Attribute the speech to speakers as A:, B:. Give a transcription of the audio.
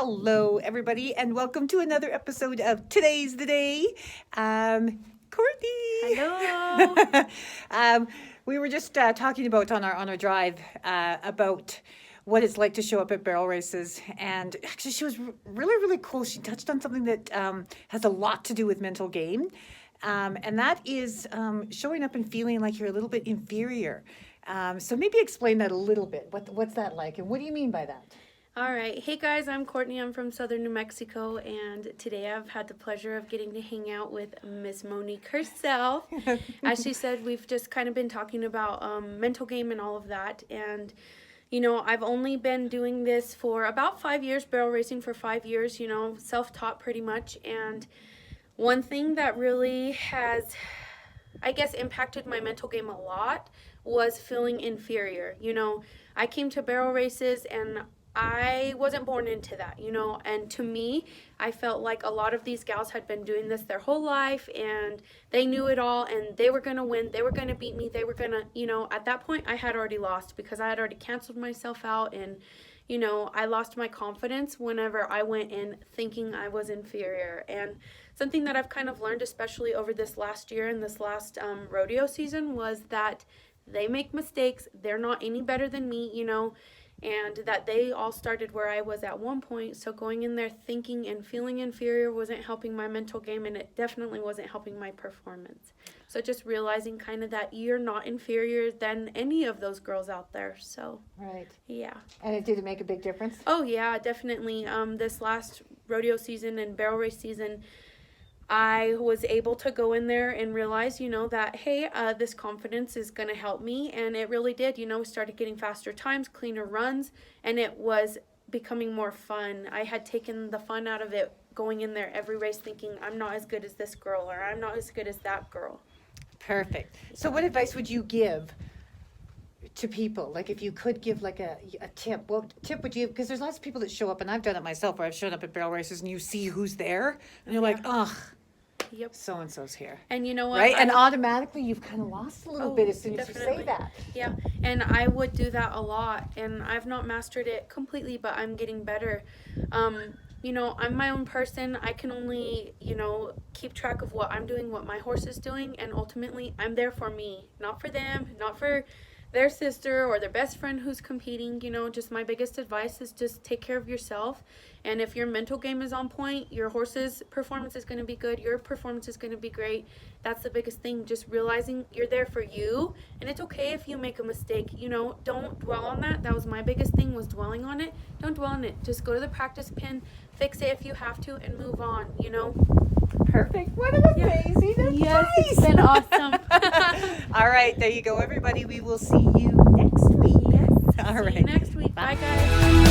A: Hello, everybody, and welcome to another episode of Today's the Day. Courtney.
B: Hello.
A: We were just talking about on our drive about what it's like to show up at barrel races, and actually, she was really cool. She touched on something that has a lot to do with mental game, and that is showing up and feeling like you're a little bit inferior. So maybe explain that a little bit. What's that like, and what do you mean by that?
B: All right. Hey guys, I'm Courtney. I'm from Southern New Mexico, and today I've had the pleasure of getting to hang out with Miss Monique herself. As she said, we've just kind of been talking about mental game and all of that. And, you know, I've only been doing this for about 5 years, barrel racing for 5 years, you know, self-taught pretty much. And one thing that really has, I guess, impacted my mental game a lot was feeling inferior. You know, I came to barrel races and I wasn't born into that, you know, and to me, I felt like a lot of these gals had been doing this their whole life and they knew it all and they were going to win, they were going to beat me, they were going to, you know, at that point I had already lost because I had already canceled myself out and, you know, I lost my confidence whenever I went in thinking I was inferior. And something that I've kind of learned, especially over this last year and this last rodeo season, was that they make mistakes, they're not any better than me, you know, and that they all started where I was at one point. So going in there thinking and feeling inferior wasn't helping my mental game, and it definitely wasn't helping my performance. So just realizing kind of that you're not inferior than any of those girls out there. So
A: Right.
B: yeah.
A: And it did make a big difference?
B: Oh yeah, definitely. This last rodeo season and barrel race season, I was able to go in there and realize, you know, that, hey, this confidence is going to help me. And it really did. You know, we started getting faster times, cleaner runs, and it was becoming more fun. I had taken the fun out of it going in there every race thinking, I'm not as good as this girl or I'm not as good as that girl.
A: Perfect. So what advice would you give to people? Like if you could give like a tip, what tip would you, because there's lots of people that show up, and I've done it myself where I've shown up at barrel races and you see who's there and you're like, ugh.
B: Yep.
A: So-and-so's here.
B: And you know what?
A: Right? And automatically you've kind of lost a little
B: Oh,
A: bit as soon as you
B: definitely.
A: say that.
B: Yeah. And I would do that a lot. And I've not mastered it completely, but I'm getting better. You know, I'm my own person. I can only, you know, keep track of what I'm doing, what my horse is doing. And ultimately, I'm there for me, not for them, not for their sister or their best friend who's competing. You know, just my biggest advice is just take care of yourself. And if your mental game is on point, your horse's performance is going to be good, your performance is going to be great. That's the biggest thing, just realizing you're there for you, and it's okay if you make a mistake. You know, don't dwell on that. That was my biggest thing, was dwelling on it. Don't dwell on it. Just go to the practice pin, fix it if you have to, and move on, you know.
A: Perfect. What an amazing advice.
B: Yes, it's been awesome.
A: All right, there you go, everybody. We will see you next week.
B: Yes.
A: All
B: See
A: right.
B: you next week. Bye guys.